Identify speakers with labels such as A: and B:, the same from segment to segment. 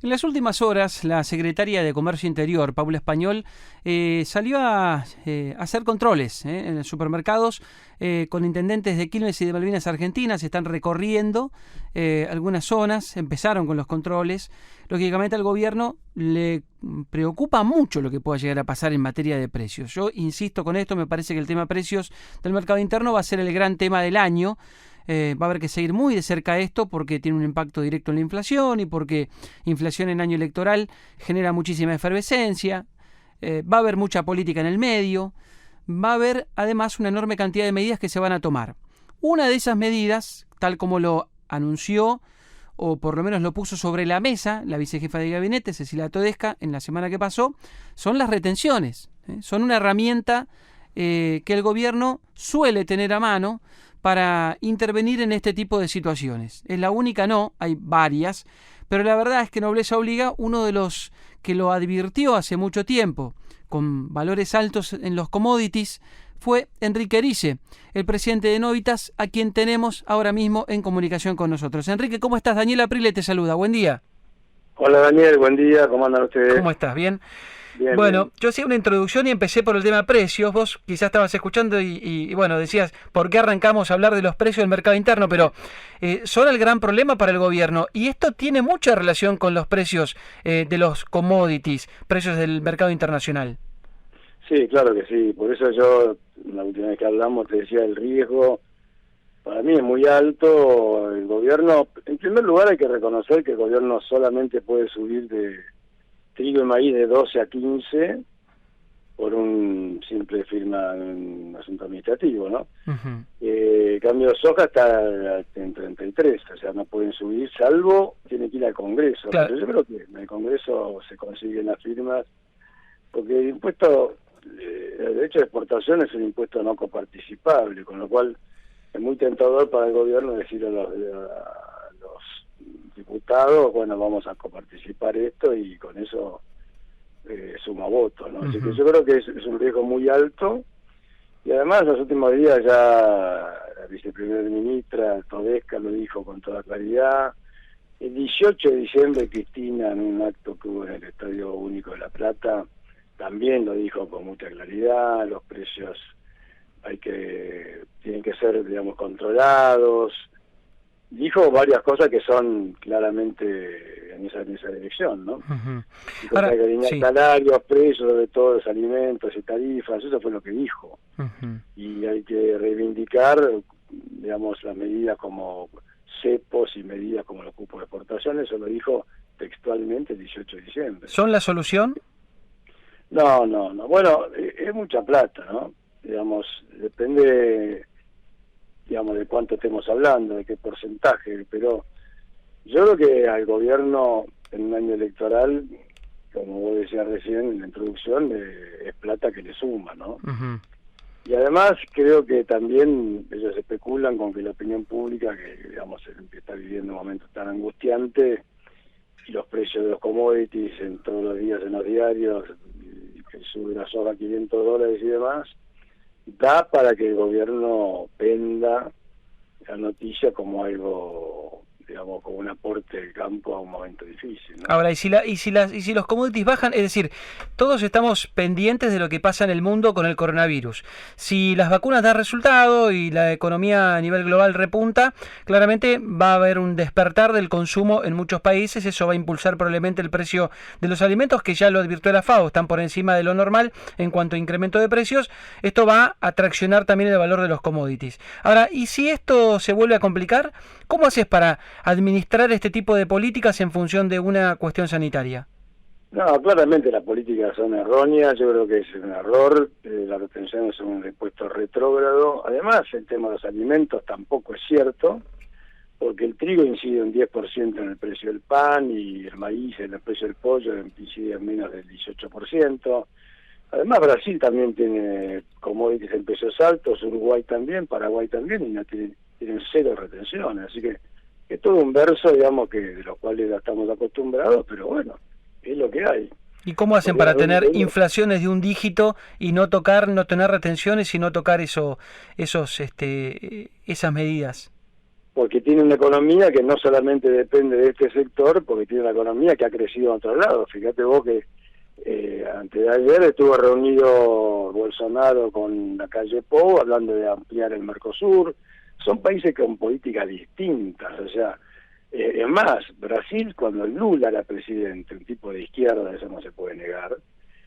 A: En las últimas horas, la secretaria de Comercio Interior, Paula Español, salió a hacer controles en los supermercados con intendentes de Quilmes y de Malvinas Argentinas. Están recorriendo algunas zonas, empezaron con los controles. Lógicamente al gobierno le preocupa mucho lo que pueda llegar a pasar en materia de precios. Yo insisto con esto, me parece que el tema precios del mercado interno va a ser el gran tema del año. Va a haber que seguir muy de cerca esto porque tiene un impacto directo en la inflación y porque inflación en año electoral genera muchísima efervescencia. Va a haber mucha política en el medio. Va a haber además una enorme cantidad de medidas que se van a tomar. Una de esas medidas, tal como lo anunció o por lo menos lo puso sobre la mesa la vicejefa de gabinete, Cecilia Todesca, en la semana que pasó, son las retenciones. Son una herramienta que el gobierno suele tener a mano para intervenir en este tipo de situaciones. Es la única, no, hay varias, pero la verdad es que Nobleza Obliga, uno de los que lo advirtió hace mucho tiempo, con valores altos en los commodities, fue Enrique Erice, el presidente de Novitas, a quien tenemos ahora mismo en comunicación con nosotros. Enrique, ¿cómo estás? Daniel Aprile te saluda, buen día.
B: Hola Daniel, buen día, ¿cómo andan ustedes?
A: ¿Cómo estás? ¿Bien?
B: Bien,
A: Bueno,
B: bien.
A: yo hacía una introducción y empecé por el tema precios. Vos quizás estabas escuchando y bueno, decías, ¿por qué arrancamos a hablar de los precios del mercado interno? Pero son el gran problema para el gobierno y esto tiene mucha relación con los precios de los commodities, precios del mercado internacional.
B: Sí, claro que sí, por eso yo, la última vez que hablamos, te decía el riesgo, para mí es muy alto. El gobierno, en primer lugar hay que reconocer que el gobierno solamente puede subir de trigo y maíz de 12 a 15 por un simple firma en un asunto administrativo, ¿no? Cambio de soja está en 33, o sea, no pueden subir, salvo tiene que ir al Congreso.
A: Claro.
B: Pero yo creo que en el Congreso se consiguen las firmas, porque el impuesto, el derecho de exportación es un impuesto no coparticipable, con lo cual es muy tentador para el gobierno decir a los diputados, bueno, vamos a coparticipar esto y con eso suma votos, ¿no? Así que yo creo que es un riesgo muy alto. Y además, los últimos días ya la viceprimer ministra Todesca lo dijo con toda claridad. El 18 de diciembre, Cristina, en un acto que hubo en el Estadio Único de La Plata, también lo dijo con mucha claridad. Los precios tienen que ser, digamos, controlados. Dijo varias cosas que son claramente en esa dirección, ¿no?
A: Ahora,
B: Hay que alinear
A: sí.
B: salarios, precios, sobre todo los alimentos y tarifas, eso fue lo que dijo. Y hay que reivindicar, digamos, las medidas como cepos y medidas como los cupos de exportación. Eso lo dijo textualmente el 18 de diciembre.
A: ¿Son la solución?
B: No. Bueno, es mucha plata, ¿no? Digamos, depende, digamos, de cuánto estemos hablando, de qué porcentaje, pero yo creo que al gobierno en un año electoral, como vos decías recién en la introducción, es plata que le suma, ¿no? Y además creo que también ellos especulan con que la opinión pública, que digamos que está viviendo un momento tan angustiante, y los precios de los commodities en todos los días en los diarios, que sube la soja a $500 y demás, da para que el gobierno venda la noticia como algo, digamos, como un aporte del campo a un momento difícil, ¿no?
A: Ahora, ¿y si los commodities bajan? Es decir, todos estamos pendientes de lo que pasa en el mundo con el coronavirus. Si las vacunas dan resultado y la economía a nivel global repunta, claramente va a haber un despertar del consumo en muchos países. Eso va a impulsar probablemente el precio de los alimentos, que ya lo advirtió la FAO, están por encima de lo normal en cuanto a incremento de precios. Esto va a traccionar también el valor de los commodities. Ahora, ¿y si esto se vuelve a complicar? ¿Cómo haces para administrar este tipo de políticas en función de una cuestión sanitaria?
B: No, claramente las políticas son erróneas, yo creo que es un error, las retenciones son un impuesto retrógrado. Además, el tema de los alimentos tampoco es cierto, porque el trigo incide un 10% en el precio del pan y el maíz en el precio del pollo incide en menos del 18%. Además, Brasil también tiene commodities en precios altos, Uruguay también, Paraguay también, y no tienen cero retenciones. Así que es todo un verso, digamos, que de los cuales ya estamos acostumbrados, pero bueno, es lo que hay.
A: ¿Y cómo hacen para tener inflaciones de un dígito y no tener retenciones y no tocar esas medidas?
B: porque tiene una economía que no solamente depende de este sector, porque tiene una economía que ha crecido en otro lado. Fíjate vos que antes de ayer estuvo reunido Bolsonaro con la calle Pou hablando de ampliar el Mercosur. Son países con políticas distintas, o sea, es más, Brasil, cuando Lula era presidente, un tipo de izquierda, eso no se puede negar,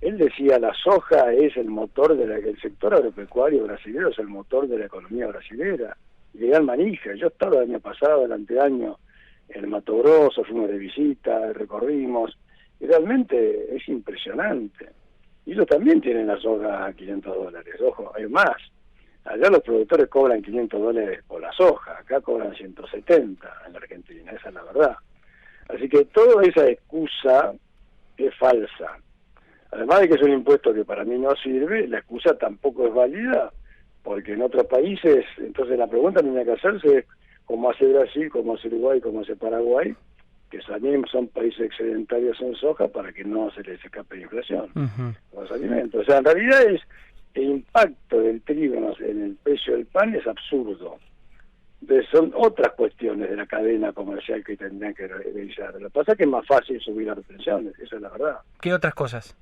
B: él decía la soja es el motor el sector agropecuario brasileño es el motor de la economía brasilera. Llegué manija, yo estaba el año pasado, el anteaño, en Mato Grosso, fuimos de visita, recorrimos, y realmente es impresionante. Y ellos también tienen la soja a $500, ojo, hay más. Allá los productores cobran $500 por la soja, acá cobran 170 en la Argentina, esa es la verdad. Así que toda esa excusa es falsa. Además de que es un impuesto que para mí no sirve, la excusa tampoco es válida, porque en otros países, entonces la pregunta que tiene que hacerse es cómo hace Brasil, cómo hace Uruguay, cómo hace Paraguay, que también son países excedentarios en soja para que no se les escape la inflación los alimentos. O sea, en realidad el impacto del trigo en el precio del pan es absurdo. Entonces son otras cuestiones de la cadena comercial que tendrían que revisar. Lo que pasa es que es más fácil subir las retenciones, esa es la verdad.
A: ¿Qué otras cosas?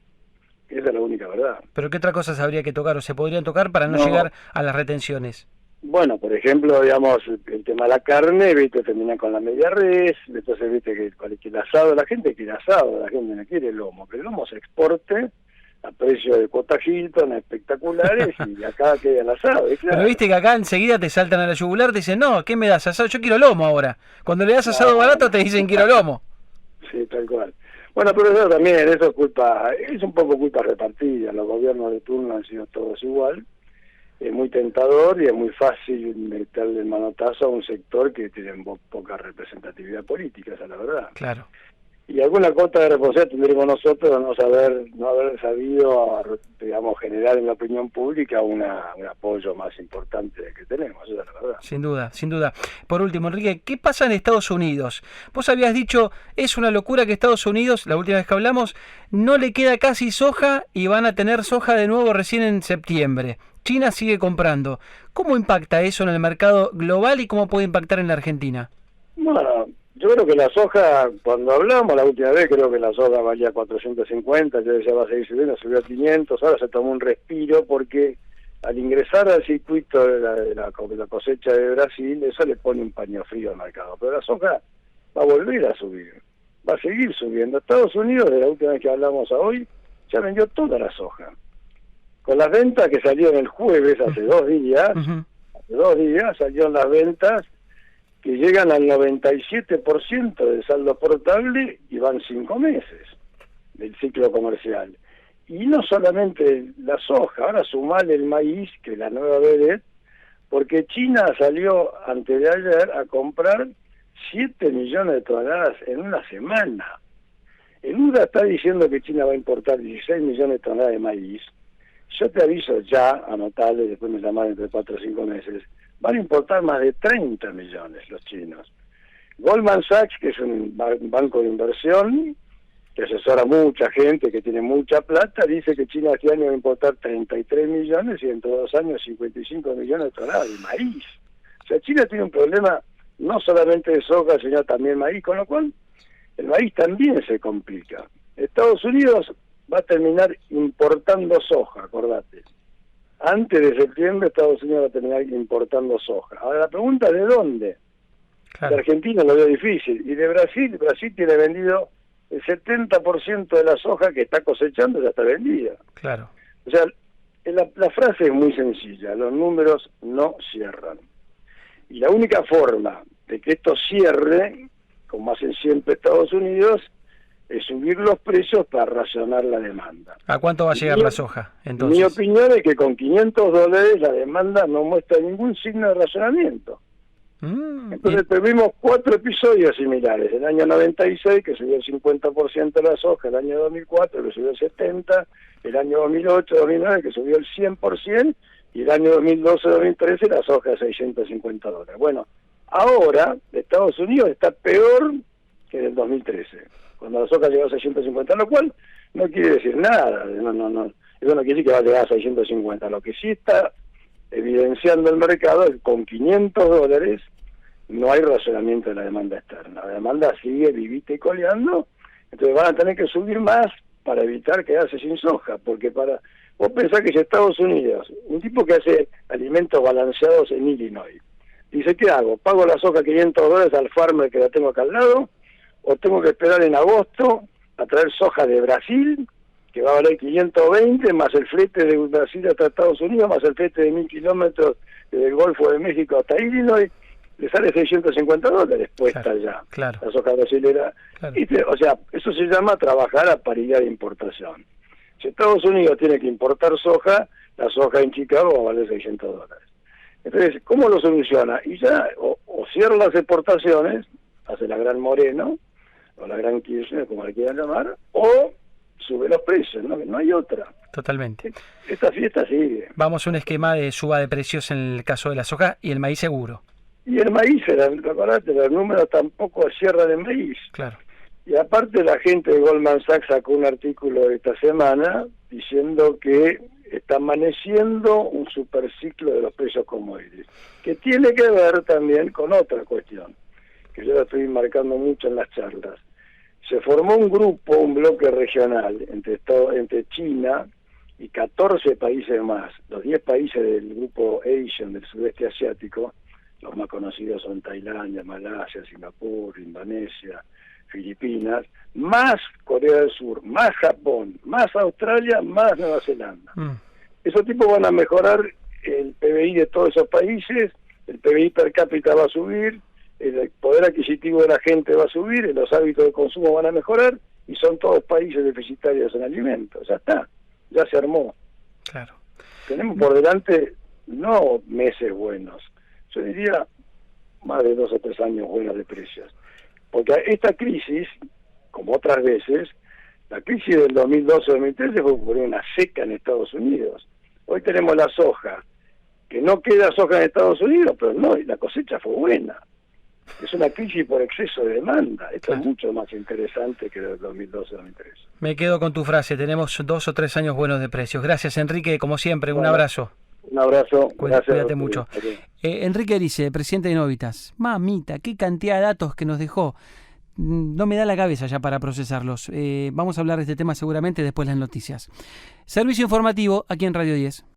B: Esa es la única verdad.
A: ¿Pero qué otras cosas habría que tocar o se podrían tocar para no llegar a las retenciones?
B: Bueno, por ejemplo, digamos, el tema de la carne, viste, termina con la media res, entonces viste que el asado, la gente quiere asado, la gente no quiere lomo, que el lomo se exporte a precio de cuota Hilton espectaculares y acá queda el asado. Claro.
A: Pero viste que acá enseguida te saltan a la yugular, te dicen, no, ¿qué me das? Asado, yo quiero lomo ahora. Cuando le das asado barato te dicen quiero lomo.
B: Sí, tal cual. Bueno, pero eso también, eso es un poco culpa repartida, los gobiernos de turno han sido todos igual, es muy tentador y es muy fácil meterle el manotazo a un sector que tiene poca representatividad política, esa es la verdad.
A: Claro.
B: Y alguna cuota de responsabilidad tendremos nosotros de no haber sabido, digamos, generar en la opinión pública un apoyo más importante del que tenemos, esa es la verdad.
A: Sin duda, sin duda. Por último, Enrique, ¿qué pasa en Estados Unidos? Vos habías dicho, es una locura que Estados Unidos, la última vez que hablamos, no le queda casi soja y van a tener soja de nuevo recién en septiembre. China sigue comprando. ¿Cómo impacta eso en el mercado global y cómo puede impactar en la Argentina?
B: Bueno, yo creo que la soja, cuando hablamos la última vez, creo que la soja valía 450, yo decía va a seguir subiendo, subió a 500, ahora se tomó un respiro porque al ingresar al circuito de la cosecha de Brasil, eso le pone un paño frío al mercado, pero la soja va a volver a subir, va a seguir subiendo. Estados Unidos, de la última vez que hablamos a hoy, ya vendió toda la soja. Con las ventas que salieron el jueves, hace 2 días, salieron las ventas que llegan al 97% del saldo portable y van 5 meses del ciclo comercial. Y no solamente la soja, ahora sumale el maíz, que es la nueva vedette, porque China salió antes de ayer a comprar 7 millones de toneladas en una semana. El UNRWA está diciendo que China va a importar 16 millones de toneladas de maíz. Yo te aviso ya, anotable, después me llaman entre 4 o 5 meses, van a importar más de 30 millones los chinos. Goldman Sachs, que es un banco de inversión, que asesora a mucha gente, que tiene mucha plata, dice que China este año va a importar 33 millones y dentro de 2 años 55 millones de toneladas de maíz. O sea, China tiene un problema no solamente de soja, sino también maíz, con lo cual el maíz también se complica. Estados Unidos va a terminar importando soja, acordate. Antes de septiembre Estados Unidos va a terminar importando soja. Ahora la pregunta es ¿de dónde?
A: Claro.
B: De Argentina lo veo difícil. Y de Brasil tiene vendido el 70% de la soja que está cosechando, ya está vendida.
A: Claro.
B: O sea, la frase es muy sencilla, los números no cierran. Y la única forma de que esto cierre, como hacen siempre Estados Unidos, es subir los precios para racionar la demanda.
A: ¿A cuánto va a llegar la soja, entonces?
B: Mi opinión es que con $500 la demanda no muestra ningún signo de racionamiento. Entonces tuvimos 4 episodios similares. El año 96, que subió el 50% la soja, el año 2004, que subió el 70%, el año 2008, 2009, que subió el 100%, y el año 2012, 2013, la soja de $650. Bueno, ahora Estados Unidos está peor que en el 2013. Cuando la soja llegó a 650, lo cual no quiere decir nada, eso no quiere decir que va a llegar a 650, lo que sí está evidenciando el mercado es que con $500 no hay razonamiento de la demanda externa. La demanda sigue vivita y coleando, entonces van a tener que subir más para evitar quedarse sin soja, porque vos pensás que si Estados Unidos, un tipo que hace alimentos balanceados en Illinois, dice, ¿qué hago? ¿Pago la soja $500 al farmer que la tengo acá al lado? ¿O tengo que esperar en agosto a traer soja de Brasil, que va a valer 520, más el flete de Brasil hasta Estados Unidos, más el flete de 1000 kilómetros desde el Golfo de México hasta Illinois? Le sale $650 puesta
A: claro,
B: ya,
A: claro,
B: la soja brasilera.
A: claro.
B: O sea, eso se llama trabajar a paridad de importación. Si Estados Unidos tiene que importar soja, la soja en Chicago va a valer $600. Entonces, ¿cómo lo soluciona? Y ya, o cierra las exportaciones, hace la Gran Moreno, o la Gran Kirchner, como la quieran llamar, o sube los precios, no hay otra.
A: Totalmente.
B: Esta fiesta sigue.
A: Vamos a un esquema de suba de precios en el caso de la soja y el maíz seguro.
B: Y el maíz, acordate, los números tampoco cierran en maíz.
A: Claro.
B: Y aparte la gente de Goldman Sachs sacó un artículo esta semana diciendo que está amaneciendo un superciclo de los precios commodities, que tiene que ver también con otra cuestión, que yo la estoy marcando mucho en las charlas. Se formó un grupo, un bloque regional entre China y 14 países más, los 10 países del grupo Asian, del sudeste asiático. Los más conocidos son Tailandia, Malasia, Singapur, Indonesia, Filipinas, más Corea del Sur, más Japón, más Australia, más Nueva Zelanda. Esos tipos van a mejorar el PBI de todos esos países, el PBI per cápita va a subir, el poder adquisitivo de la gente va a subir, los hábitos de consumo van a mejorar, y son todos países deficitarios en alimentos. Ya está, ya se armó.
A: Claro.
B: Tenemos por delante no meses buenos, yo diría más de 2 o 3 años buenos de precios. Porque esta crisis, como otras veces, la crisis del 2012-2013 fue por una seca en Estados Unidos. Hoy tenemos la soja, que no queda soja en Estados Unidos, pero no, la cosecha fue buena. Es una crisis por exceso de demanda. Esto
A: claro.
B: Es mucho más interesante que el 2012-2013.
A: Me quedo con tu frase, tenemos 2 o 3 años buenos de precios. Gracias, Enrique, como siempre, un abrazo.
B: Un abrazo, gracias.
A: Cuídate mucho. Enrique Erice, presidente de Novitas. Mamita, qué cantidad de datos que nos dejó. No me da la cabeza ya para procesarlos. Vamos a hablar de este tema seguramente después de las noticias. Servicio informativo aquí en Radio 10.